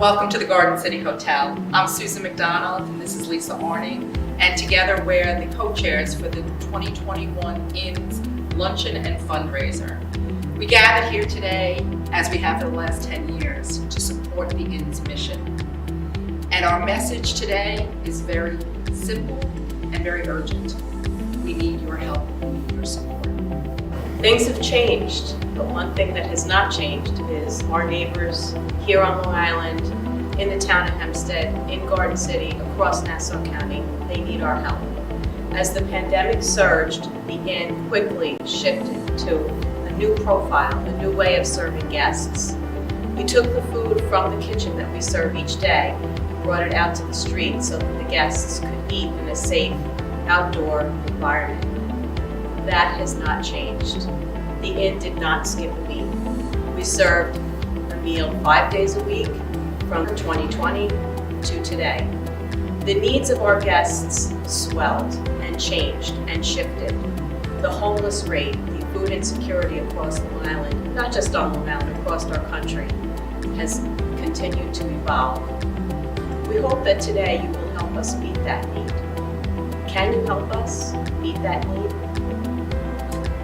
Welcome to the Garden City Hotel. I'm Susan McDonald and this is Lisa ONeill, and together we're the co-chairs for the 2021 Inn's Luncheon and Fundraiser. We gathered here today, as we have for the last 10 years, to support the Inn's mission. And our message today is very simple and very urgent. We need your help, we need your support. Things have changed, but one thing that has not changed is our neighbors here on Long Island, in the town of Hempstead, in Garden City, across Nassau County. They need our help. As the pandemic surged, the Inn quickly shifted to a new profile, a new way of serving guests. We took the food from the kitchen that we serve each day and brought it out to the street so that the guests could eat in a safe, outdoor environment. That has not changed. The Inn did not skip a beat. We served a meal 5 days a week from 2020 to today. The needs of our guests swelled and changed and shifted. The homeless rate, the food insecurity across Long Island, not just on Long Island, across our country, has continued to evolve. We hope that today you will help us meet that need. Can you help us meet that need?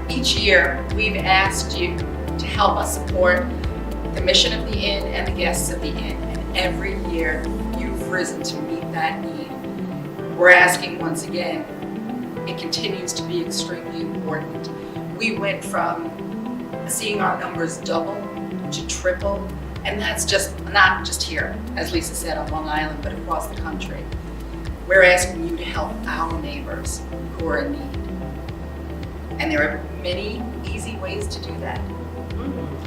Each year, we've asked you to help us support the mission of the Inn and the guests of the Inn. And every year, you've risen to meet that need. We're asking once again, it continues to be extremely important. We went from seeing our numbers double to triple, and that's just not just here, as Lisa said, on Long Island, but across the country. We're asking you to help our neighbors who are in need. And there are many easy ways to do that.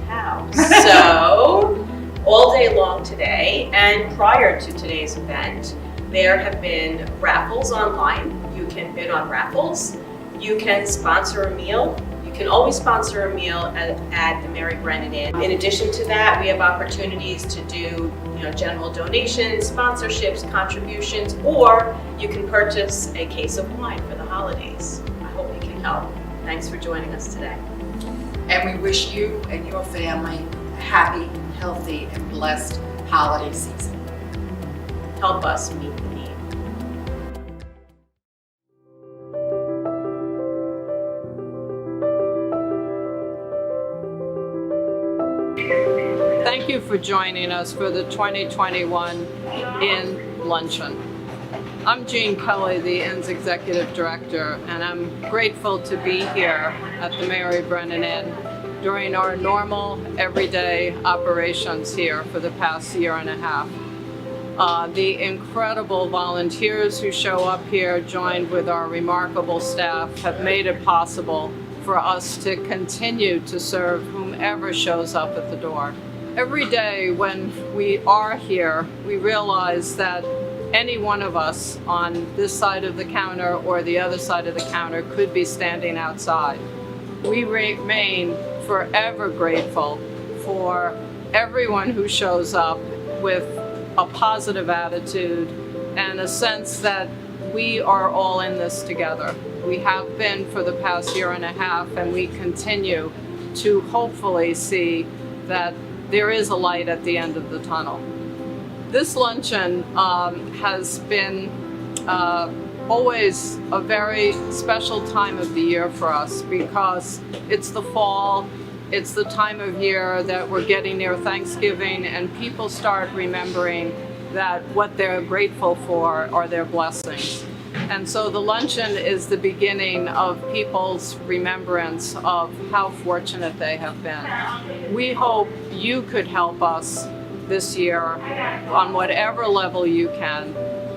How? So, all day long today and prior to today's event, there have been raffles online. You can bid on raffles. You can sponsor a meal. You can always sponsor a meal at the Mary Brennan Inn. In addition to that, we have opportunities to do general donations, sponsorships, contributions, or you can purchase a case of wine for the holidays. I hope we can help. Thanks for joining us today. And we wish you and your family a happy, healthy, and blessed holiday season. Help us meet the need. Thank you for joining us for the 2021 Inn Luncheon. I'm Jean Kelly, the Inn's Executive Director, and I'm grateful to be here at the Mary Brennan Inn during our normal, everyday operations here for the past year and a half. The incredible volunteers who show up here, joined with our remarkable staff, have made it possible for us to continue to serve whomever shows up at the door. Every day when we are here, we realize that any one of us on this side of the counter or the other side of the counter could be standing outside. We remain forever grateful for everyone who shows up with a positive attitude and a sense that we are all in this together. We have been for the past year and a half, and we continue to hopefully see that there is a light at the end of the tunnel. This luncheon has been always a very special time of the year for us because it's the fall, it's the time of year that we're getting near Thanksgiving, and people start remembering that what they're grateful for are their blessings. And so the luncheon is the beginning of people's remembrance of how fortunate they have been. We hope you could help us this year on whatever level you can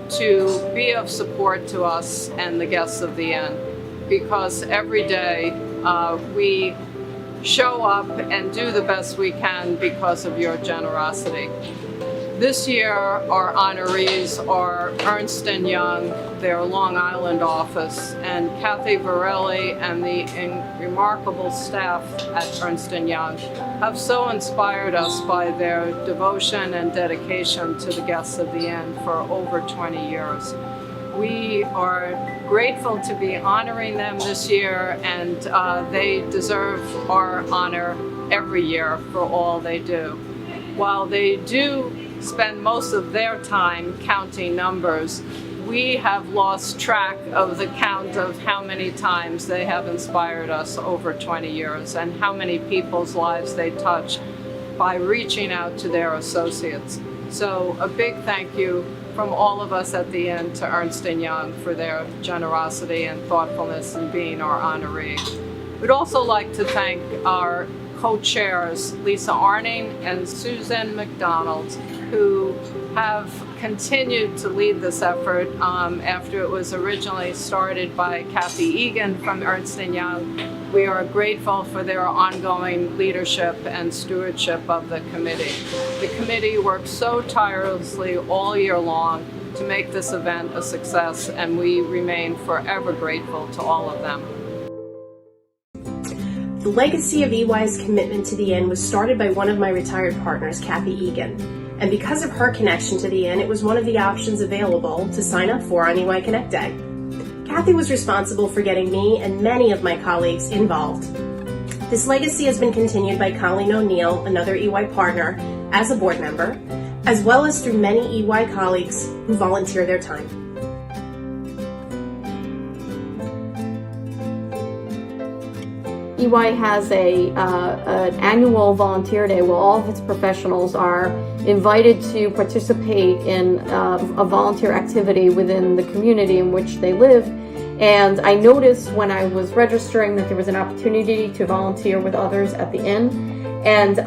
to be of support to us and the guests of the Inn, because every day we show up and do the best we can because of your generosity. This year, our honorees are Ernst & Young, their Long Island office, and Kathy Varelli and the remarkable staff at Ernst & Young have so inspired us by their devotion and dedication to the guests of the Inn for over 20 years. We are grateful to be honoring them this year, and they deserve our honor every year for all they do. While they do spend most of their time counting numbers. We have lost track of the count of how many times they have inspired us over 20 years and how many people's lives they touch by reaching out to their associates. So a big thank you from all of us at the Inn to Ernst & Young for their generosity and thoughtfulness in being our honoree. We'd also like to thank our co-chairs, Lisa Arning and Susan McDonald, who have continued to lead this effort after it was originally started by Kathy Egan from Ernst & Young. We are grateful for their ongoing leadership and stewardship of the committee. The committee works so tirelessly all year long to make this event a success, and we remain forever grateful to all of them. The legacy of EY's commitment to the Inn was started by one of my retired partners, Kathy Egan. And because of her connection to the Inn, it was one of the options available to sign up for on EY Connect Day. Kathy was responsible for getting me and many of my colleagues involved. This legacy has been continued by Eileen ONeill, another EY partner, as a board member, as well as through many EY colleagues who volunteer their time. EY has an annual volunteer day where all of its professionals are invited to participate in a volunteer activity within the community in which they live. And I noticed when I was registering that there was an opportunity to volunteer with others at the Inn. And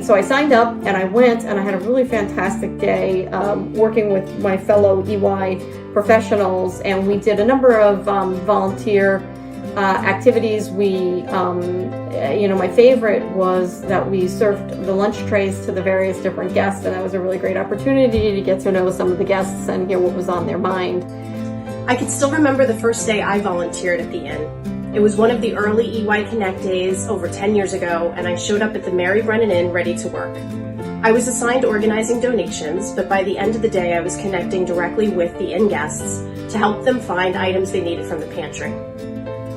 so I signed up and I went, and I had a really fantastic day working with my fellow EY professionals, and we did a number of volunteer activities. My favorite was that we served the lunch trays to the various different guests, and that was a really great opportunity to get to know some of the guests and hear what was on their mind. I can still remember the first day I volunteered at the Inn. It was one of the early EY Connect days over 10 years ago, and I showed up at the Brennan Inn ready to work. I was assigned organizing donations, but by the end of the day I was connecting directly with the Inn guests to help them find items they needed from the pantry.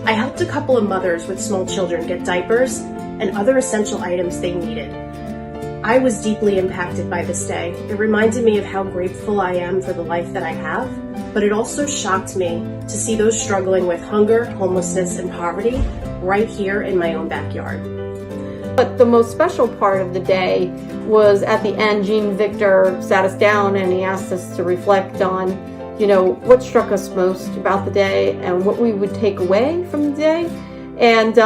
I helped a couple of mothers with small children get diapers and other essential items they needed. I was deeply impacted by this day. It reminded me of how grateful I am for the life that I have, but it also shocked me to see those struggling with hunger, homelessness, and poverty right here in my own backyard. But the most special part of the day was at the end, Jean Victor sat us down and he asked us to reflect on what struck us most about the day and what we would take away from the day. And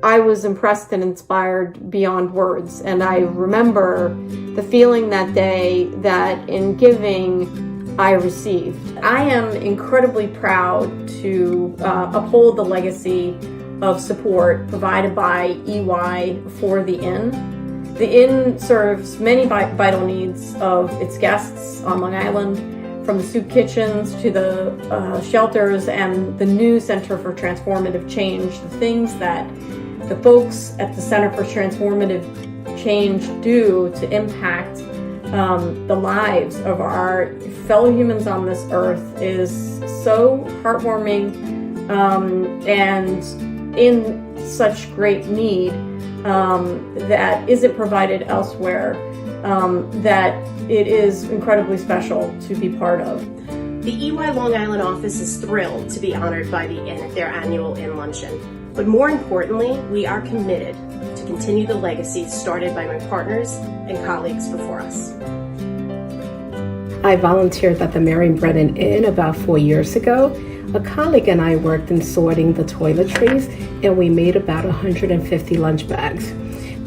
I was impressed and inspired beyond words. And I remember the feeling that day that in giving, I received. I am incredibly proud to uphold the legacy of support provided by EY for the Inn. The Inn serves many vital needs of its guests on Long Island, from the soup kitchens to the shelters and the new Center for Transformative Change, the things that the folks at the Center for Transformative Change do to impact the lives of our fellow humans on this earth is so heartwarming and in such great need that isn't provided elsewhere, that it is incredibly special to be part of. The EY Long Island office is thrilled to be honored by the Inn at their annual Inn Luncheon. But more importantly, we are committed to continue the legacy started by my partners and colleagues before us. I volunteered at the Brennan Inn about 4 years ago. A colleague and I worked in sorting the toiletries, and we made about 150 lunch bags.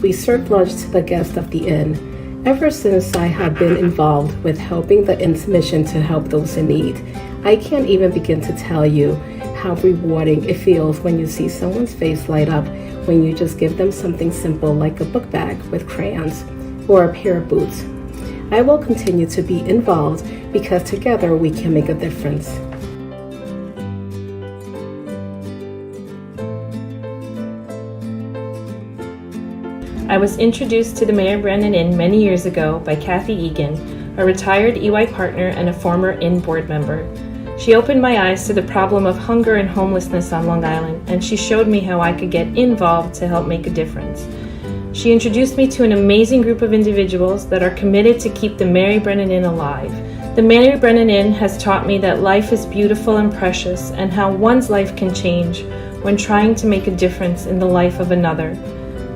We served lunch to the guests of the Inn. Ever since I have been involved with helping the Inn's mission to help those in need, I can't even begin to tell you how rewarding it feels when you see someone's face light up when you just give them something simple like a book bag with crayons or a pair of boots. I will continue to be involved because together we can make a difference. I was introduced to the Brennan Inn many years ago by Kathy Egan, a retired EY partner and a former Inn board member. She opened my eyes to the problem of hunger and homelessness on Long Island, and she showed me how I could get involved to help make a difference. She introduced me to an amazing group of individuals that are committed to keep the Mary Brennan Inn alive. The Mary Brennan Inn has taught me that life is beautiful and precious, and how one's life can change when trying to make a difference in the life of another.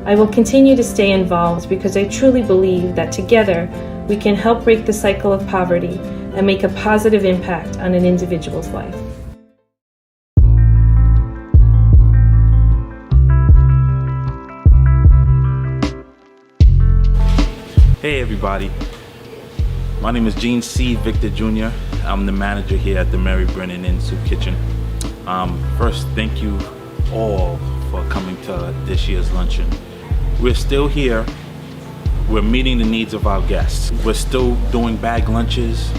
I will continue to stay involved because I truly believe that together we can help break the cycle of poverty and make a positive impact on an individual's life. Hey everybody, my name is Gene C. Victor Jr. I'm the manager here at the Mary Brennan Inn Soup Kitchen. First, thank you all for coming to this year's luncheon. We're still here. We're meeting the needs of our guests. We're still doing bag lunches.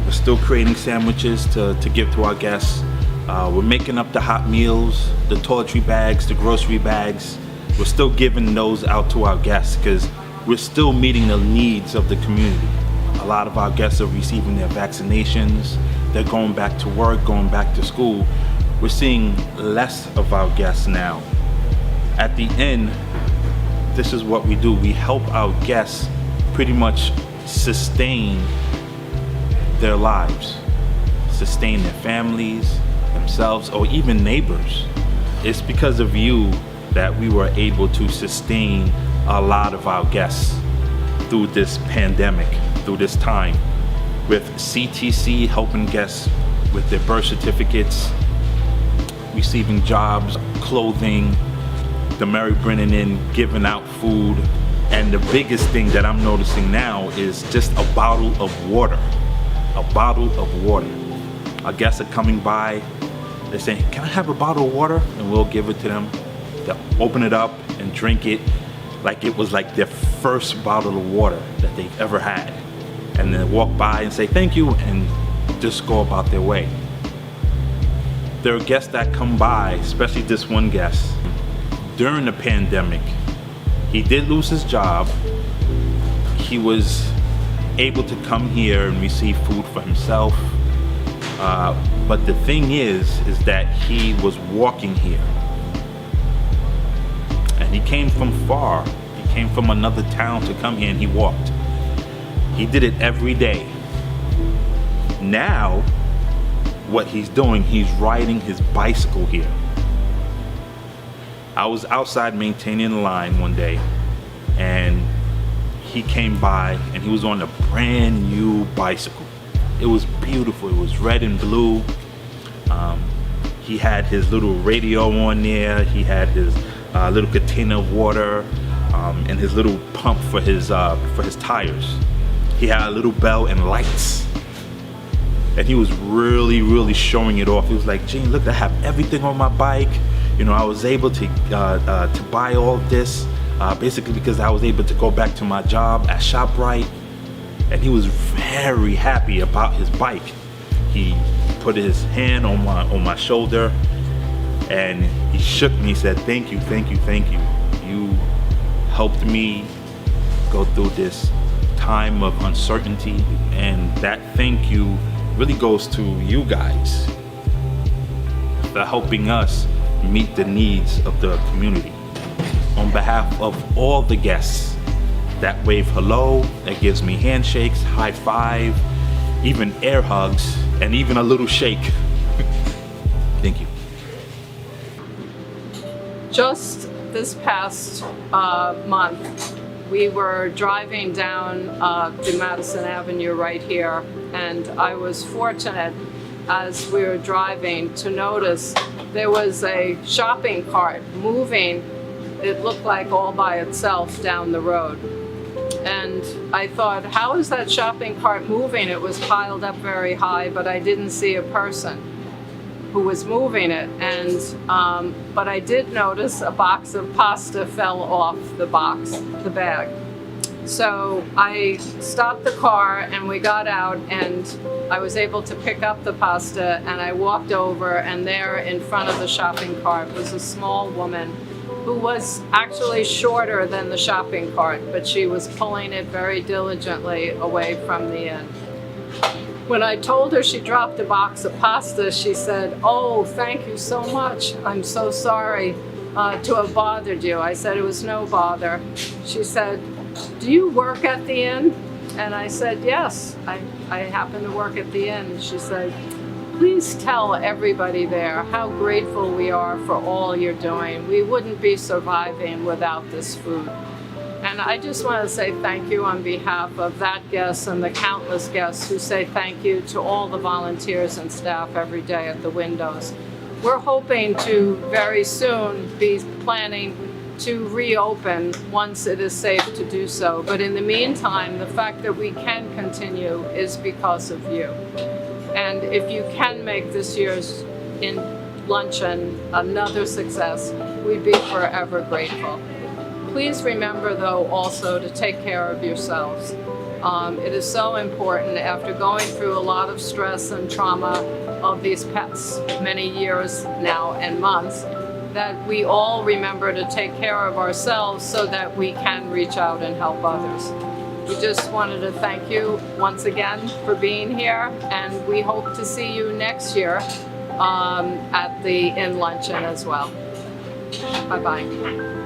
We're still creating sandwiches to give to our guests. We're making up the hot meals, the toiletry bags, the grocery bags. We're still giving those out to our guests because we're still meeting the needs of the community. A lot of our guests are receiving their vaccinations. They're going back to work, going back to school. We're seeing less of our guests now. At the end, this is what we do. We help our guests pretty much sustain their lives, sustain their families, themselves, or even neighbors. It's because of you that we were able to sustain a lot of our guests through this pandemic, through this time, with CTC helping guests with their birth certificates, receiving jobs, clothing, the Mary Brennan Inn giving out food, and the biggest thing that I'm noticing now is just a bottle of water. A bottle of water. Our guests are coming by, they're saying, "Can I have a bottle of water?" And we'll give it to them. They'll open it up and drink it like it was like their first bottle of water that they've ever had. And then walk by and say thank you and just go about their way. There are guests that come by, especially this one guest, during the pandemic. He did lose his job. He was able to come here and receive food for himself. But the thing is that he was walking here. And he came from far. He came from another town to come here and he walked. He did it every day. Now, what he's doing, he's riding his bicycle here. I was outside maintaining the line one day and he came by and he was on a brand new bicycle. It was beautiful. It was red and blue. He had his little radio on there. He had his little container of water and his little pump for his tires. He had a little bell and lights. And he was really showing it off. He was like, "Gene, look, I have everything on my bike. You know, I was able to buy all this basically because I was able to go back to my job at ShopRite." And he was very happy about his bike. He put his hand on my shoulder and he shook me. He said, "Thank you, thank you, thank you. You helped me go through this time of uncertainty." And that thank you really goes to you guys for helping us meet the needs of the community. On behalf of all the guests that wave hello, that gives me handshakes, high five, even air hugs, and even a little shake. Thank you. Just this past month, we were driving down the Madison Avenue right here, and I was fortunate as we were driving to notice there was a shopping cart moving, it looked like all by itself down the road. And I thought, how is that shopping cart moving? It was piled up very high, but I didn't see a person who was moving it. And but I did notice a box of pasta fell off the bag. So I stopped the car and we got out and I was able to pick up the pasta and I walked over, and there in front of the shopping cart was a small woman who was actually shorter than the shopping cart, but she was pulling it very diligently away from the inn. When I told her she dropped a box of pasta, she said, "Oh, thank you so much. I'm so sorry. to have bothered you. I said it was no bother. She said, do you work at the inn? And I said, yes, I happen to work at the inn. She said, please tell everybody there how grateful we are for all you're doing. We wouldn't be surviving without this food. And I just want to say thank you on behalf of that guest and the countless guests who say thank you to all the volunteers and staff every day at the windows. We're hoping to very soon be planning to reopen once it is safe to do so. But in the meantime, the fact that we can continue is because of you. And if you can make this year's luncheon another success, we'd be forever grateful. Please remember, though, also to take care of yourselves. It is so important after going through a lot of stress and trauma of these past many years now and months, that we all remember to take care of ourselves so that we can reach out and help others. We just wanted to thank you once again for being here, and we hope to see you next year at the Inn Luncheon as well. Bye-bye.